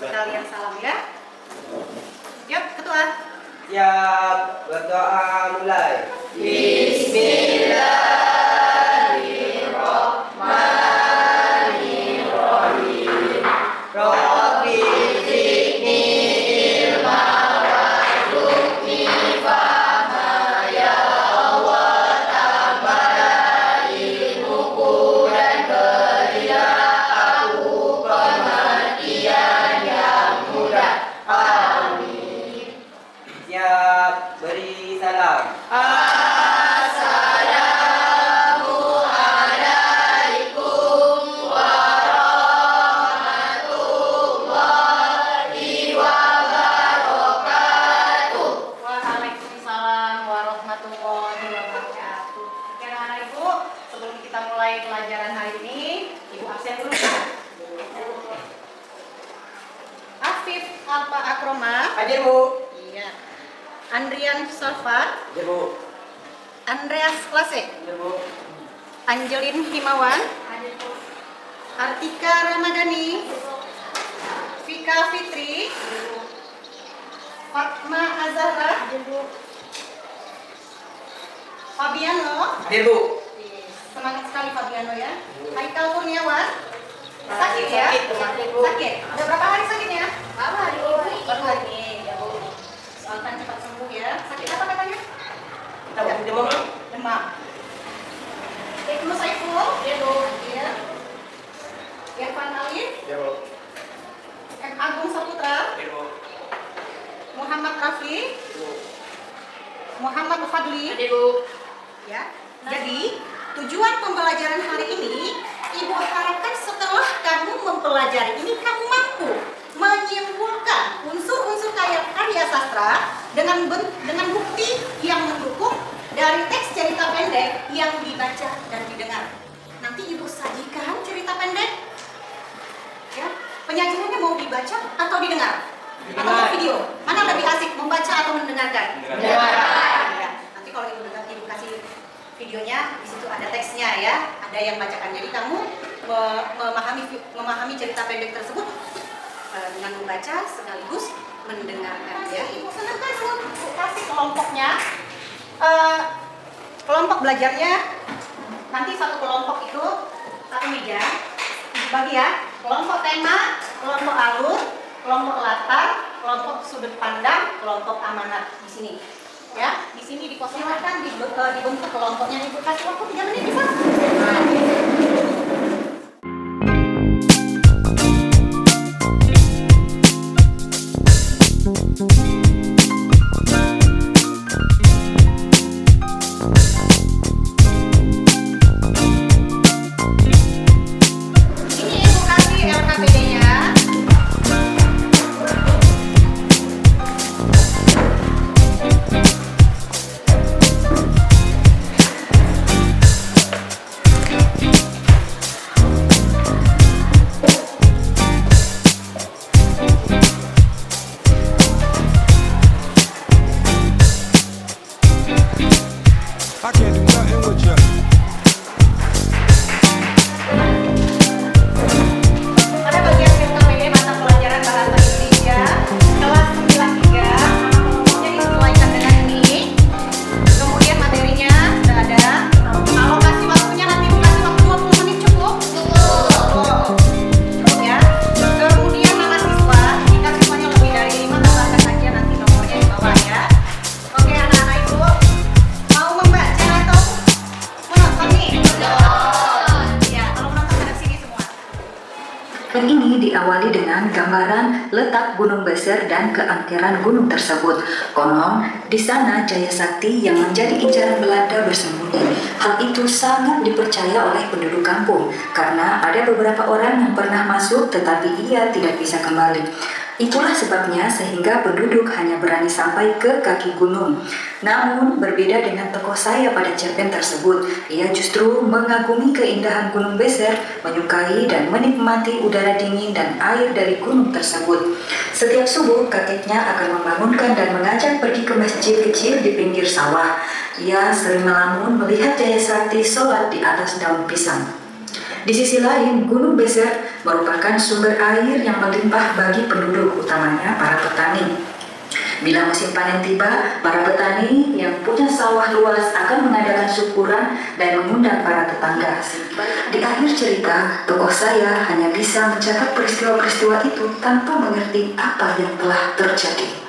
Sekalian salam ya. Yuk, ketua. Siap, berdoa mulai. Bismillahirrahmanirrahim. Rabbi zidni ilma warzuqni fahma ya Allah, tambah ilmuku dan berilah aku pengertian yang mudah. Amin. Siap, beri salam. Assalamualaikum warahmatullahi wabarakatuh. Waalaikumsalam warahmatullahi wabarakatuh. Oke, anak-anak Ibu, sebelum kita mulai pelajaran hari ini, Ibu absen dulu ya. Afif Alfa Akroma. Hadir, Bu. Iya. Andrian Salvat. Hadir, Bu. Andreas Lase. Hadir, Bu. Angelin Himawan. Artika Ramadhani. Vika Fitri. Fatma Azahra. Fabiano. Hadir, Bu. Semangat sekali Fabiano ya. Haikal Kurniawan. Sakit ya? Sakit, Bu. Sakit. Udah berapa hari sakitnya? Baru hari ini. Baru hari ini. Ya Bu. Doakan cepat sembuh ya. Sakit apa katanya? Kita mau demam, Bu? Demam. Ibnu Saiful. Ya, Bu. Iya. Irfan Alif. Hadir, Bu. M. Agung Saputra. Hadir, Bu. Muhammad Rafi. Hadir, Bu. Muhammad Fadli. Hadir, Bu. Ya. Jadi tujuan pembelajaran hari ini, Ibu harapkan setelah kamu mempelajari ini kamu mampu menyimpulkan unsur-unsur karya sastra dengan bukti yang mendukung dari teks cerita pendek yang dibaca dan didengar. Nanti Ibu sajikan cerita pendek. Ya, penyajiannya mau dibaca atau didengar? Atau mau video? Mana lebih asik, membaca atau mendengarkan? Mendengarkan. Ya, nanti kalau Ibu dengar, Ibu kasih videonya, di situ ada teksnya ya, ada yang bacakan. Jadi kamu memahami cerita pendek tersebut dengan membaca sekaligus mendengarkan ya. Ibu senangkan Ibu kasih kelompoknya, kelompok belajarnya nanti satu kelompok itu satu meja dibagi ya, kelompok tema, kelompok alur, kelompok latar, kelompok sudut pandang, kelompok amanat di sini. Ya, di sini dikosongkan, dibentuk kelompoknya. Ibu kasih waktu 3 menit bisa? Ini Ibu kasih LKPD-nya. I can't do nothing with you. Pada bagian LKPD mata pelajaran bahasa Indonesia kelas 93, kelompoknya disesuaikan dengan ini. Kemudian materinya sudah ada. Alokasi waktunya nanti Ibu kasih waktu 20 menit cukup? Cukup ya. Kemudian nama siswa, jika siswanya lebih dari 5 tambahkan saja nanti nomornya di bawah ya. Oke anak-anak Ibu, mau membaca atau menonton nih? Ya, kalau menonton ada sini semua. Dan ini diawali dengan gambaran letak Gunung Beser dan keangkeran gunung tersebut. Konon, di sana Jaya Sakti yang menjadi incaran Belanda bersembunyi. Hal itu sangat dipercaya oleh penduduk kampung karena ada beberapa orang yang pernah masuk tetapi ia tidak bisa kembali. Itulah sebabnya sehingga penduduk hanya berani sampai ke kaki gunung. Namun berbeda dengan tokoh saya pada cerpen tersebut, ia justru mengagumi keindahan Gunung Beser, menyukai dan menikmati udara dingin dan air dari gunung tersebut. Setiap subuh kakeknya akan membangunkan dan mengajak pergi ke masjid kecil di pinggir sawah. Ia sering melamun melihat Jaya Sakti sholat di atas daun pisang. Di sisi lain, Gunung Beser merupakan sumber air yang melimpah bagi penduduk, utamanya para petani. Bila musim panen tiba, para petani yang punya sawah luas akan mengadakan syukuran dan mengundang para tetangga. Di akhir cerita, tokoh saya hanya bisa mencatat peristiwa-peristiwa itu tanpa mengerti apa yang telah terjadi.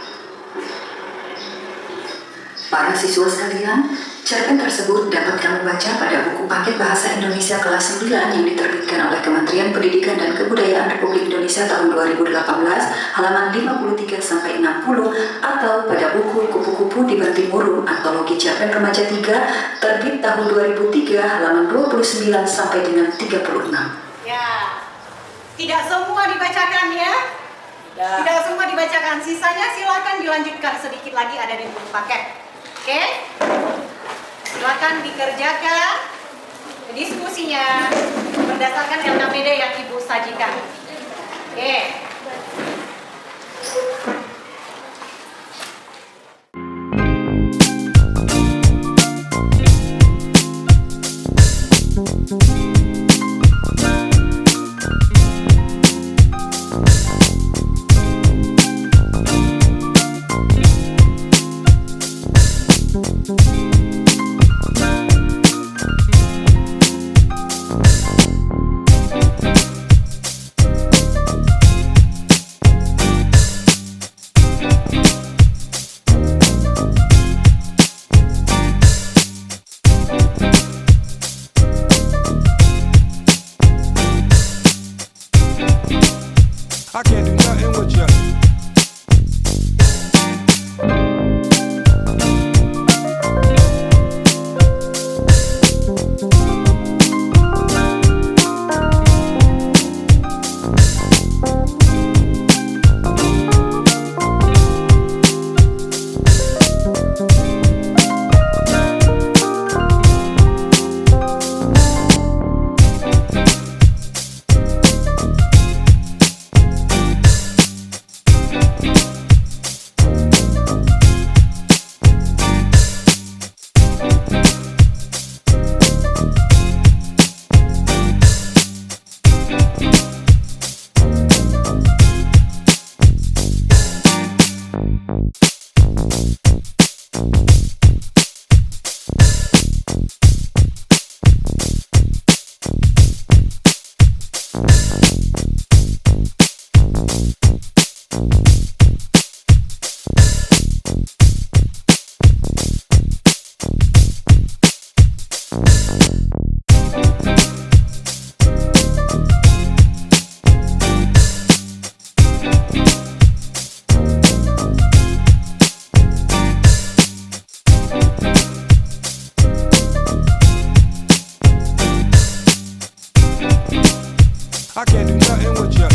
Para siswa sekalian, cerpen tersebut dapat kamu baca pada buku paket Bahasa Indonesia kelas 9 yang diterbitkan oleh Kementerian Pendidikan dan Kebudayaan Republik Indonesia tahun 2018, halaman 53-60, atau pada buku Kupu-Kupu di Bantimurung, Antologi Cerpen Remaja 3, terbit tahun 2003, halaman 29 sampai dengan 36. Ya, tidak semua dibacakan ya. Tidak semua dibacakan, sisanya silakan dilanjutkan sedikit lagi ada di buku paket. Oke? Silakan dikerjakan diskusinya berdasarkan LKPD yang Ibu sajikan. Oke. I can't do nothing with you. I can't do nothing with you.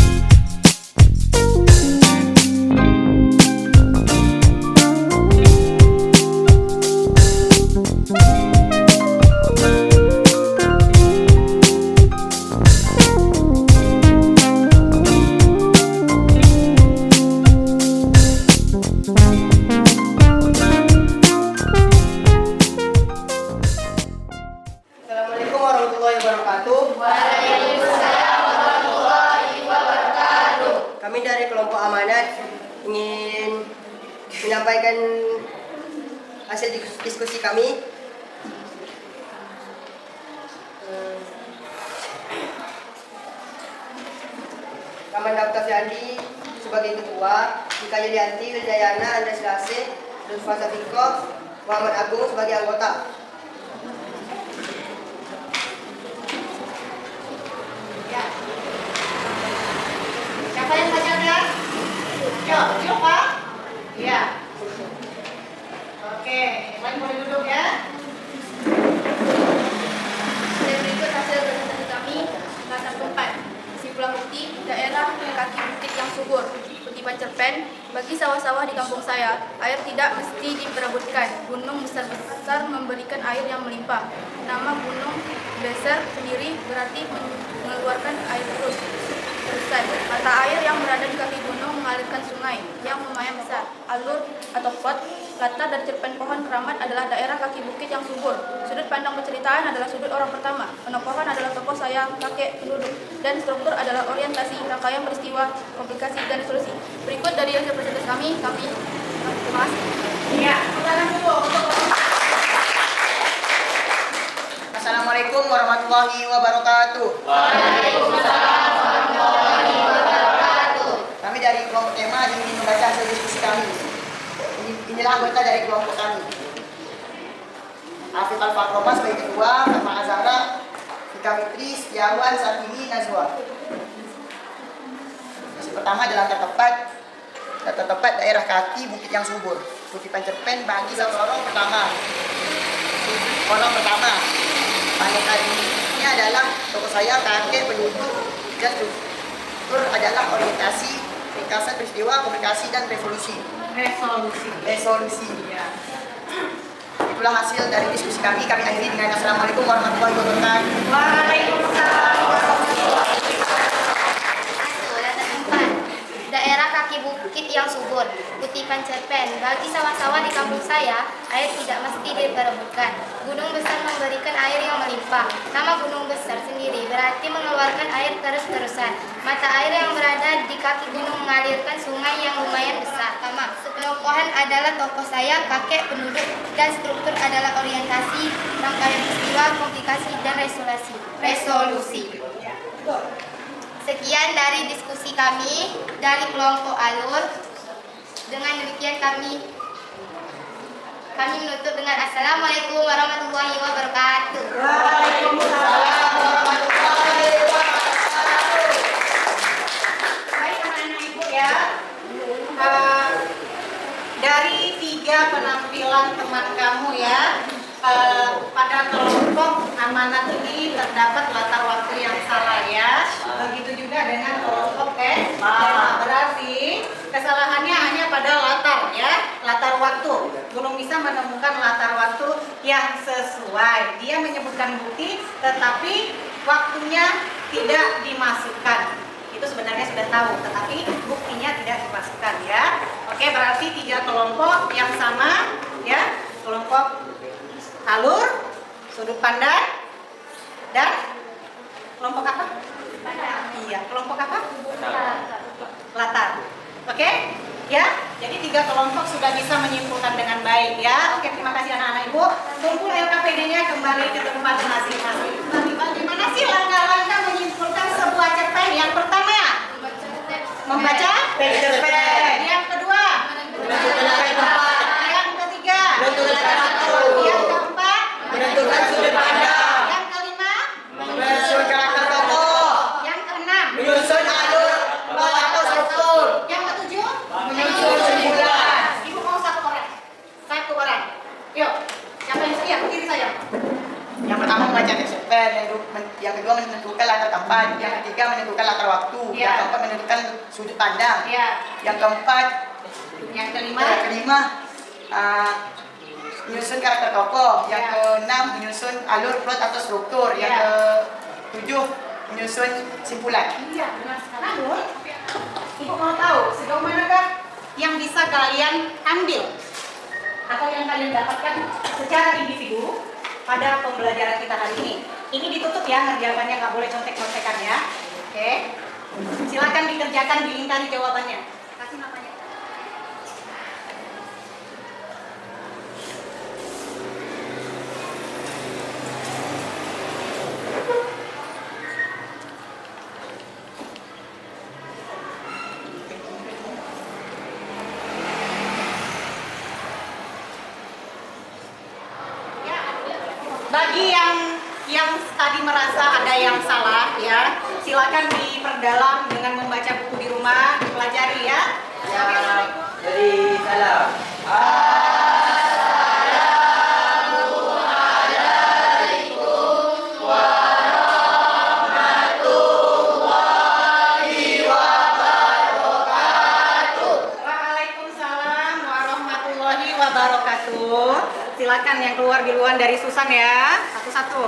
Assalamualaikum warahmatullahi wabarakatuh. Kami dari kelompok Amanat ingin menyampaikan hasil diskusi kami. Kaman Daftar Fiandi sebagai ketua, Ika Yulianti, Wiljayana, Andres Lase, Lutfa Safikoh, Muhammad Agung sebagai anggota. Ya. Siapa yang bacakan? Yuk, Pak. Iya. Oke, yang lain boleh duduk ya. Dan berikut hasil presentasi kami. Angkatan keempat, kesimpulan bukti daerah kaki bukit yang subur. Kutipan cerpen, bagi sawah-sawah di kampung saya, air tidak mesti diperebutkan. Gunung besar-besar memberikan air yang melimpah. Nama Gunung Beser sendiri berarti mengeluarkan air terus. terusan. Mata air yang berada di kaki gunung mengalirkan sungai yang lumayan besar. Alur atau plot latar dari cerpen pohon keramat adalah daerah kaki bukit yang subur. Sudut pandang penceritaan adalah sudut orang pertama. Penokohan adalah tokoh sayang, kakek, penduduk. Dan struktur adalah orientasi, rangkaian peristiwa, komplikasi, dan resolusi. Berikut dari hasil presentasi kami. Terima kasih. Ya, silakan dulu untuk Assalamualaikum warahmatullahi wabarakatuh. Kami dari kelompok tema ingin membaca hasil diskusi kami. Inilah anggota dari kelompok kami. Afif Al-Fakhroma sebagai ketua, Fatma Azhara, Fika Fitri, Setiawan, Satini, Nazwa. Hasil pertama adalah data tepat daerah kaki bukit yang subur. Kutipan cerpen bagi seorang pertama. Kolom pertama. Pada ini adalah tokoh saya, kakek, penduduk, dan struktur adalah orientasi, ringkasan peristiwa, komunikasi, dan resolusi. Resolusi. Ya. Itulah hasil dari diskusi kami. Kami akhiri dengan Assalamualaikum warahmatullahi wabarakatuh. Waalaikumsalam warahmatullahi Daerah kaki bukit yang subur. Kutipan cerpen. Bagi sawah-sawah di kampung saya, air tidak mesti diperebutkan. Gunung besar memberikan air yang melimpah. Nama gunung besar sendiri berarti mengeluarkan air terus-terusan. Mata air yang berada di kaki gunung mengalirkan sungai yang lumayan besar. Penokohan adalah tokoh saya, kakek, penduduk, dan struktur adalah orientasi, rangkaian peristiwa, komplikasi, dan resolusi. Sekian dari diskusi kami dari kelompok Alur. Dengan demikian kami menutup dengan Assalamualaikum warahmatullahi wabarakatuh. Waalaikumsalam warahmatullahi wabarakatuh. Baik anak-anak ibu ya. Dari 3 penampilan teman kamu ya, pada kelompok amanat ini terdapat latar waktu yang salah ya. Begitu juga dengan kelompok berarti kesalahannya hanya pada latar ya, latar waktu. Belum bisa menemukan latar waktu yang sesuai. Dia menyebutkan bukti tetapi waktunya tidak dimasukkan. Itu sebenarnya sudah tahu, tetapi buktinya tidak dimasukkan ya. Oke, berarti 3 kelompok yang sama ya. Kelompok alur, sudut pandang, dan kelompok apa? Iya, kelompok apa? Latar. Oke? Ya, jadi 3 kelompok sudah bisa menyimpulkan dengan baik ya. Oke, terima kasih anak-anak ibu. Kumpul LKPD-nya kembali ke tempat masing-masing. Bagaimana sih langkah-langkah menyimpulkan sebuah cerpen? Yang pertama, membaca cerpen. Yang kedua, yang ketiga, yang keempat, Menentukan sudut pandang. yang kelima, Menyusun karakter tokoh. yang keenam, Menyusun alur plot atau struktur. yang ketujuh, Menyusun kesimpulan. Ibu mau satu orang. Yuk, siapa yang siap? Berdiri saya. Yang pertama membaca cerpen, yang kedua menentukan latar tempat, yang ketiga menentukan latar waktu, Ya. yang keempat menentukan sudut pandang, Ya. yang keempat, Yang kelima, menyusun karakter tokoh, yang Ya. keenam menyusun alur plot atau struktur, yang Ya. ketujuh menyusun kesimpulan. iya benar sekali. Nur. Ibu mau tahu sejauh manakah yang bisa kalian ambil atau yang kalian dapatkan secara individu pada pembelajaran kita hari ini. Ini ditutup ya, ngerjakannya nggak boleh contek-contekan ya. Oke, silakan dikerjakan, dilingkari jawabannya. Kasih namanya. Bagi yang tadi merasa ada yang salah ya, silakan diperdalam dengan membaca buku di rumah, dipelajari ya. Jadi salam. Waalaikumsalam warahmatullahi wabarakatuh. Silakan yang keluar duluan dari Susan ya, satu-satu.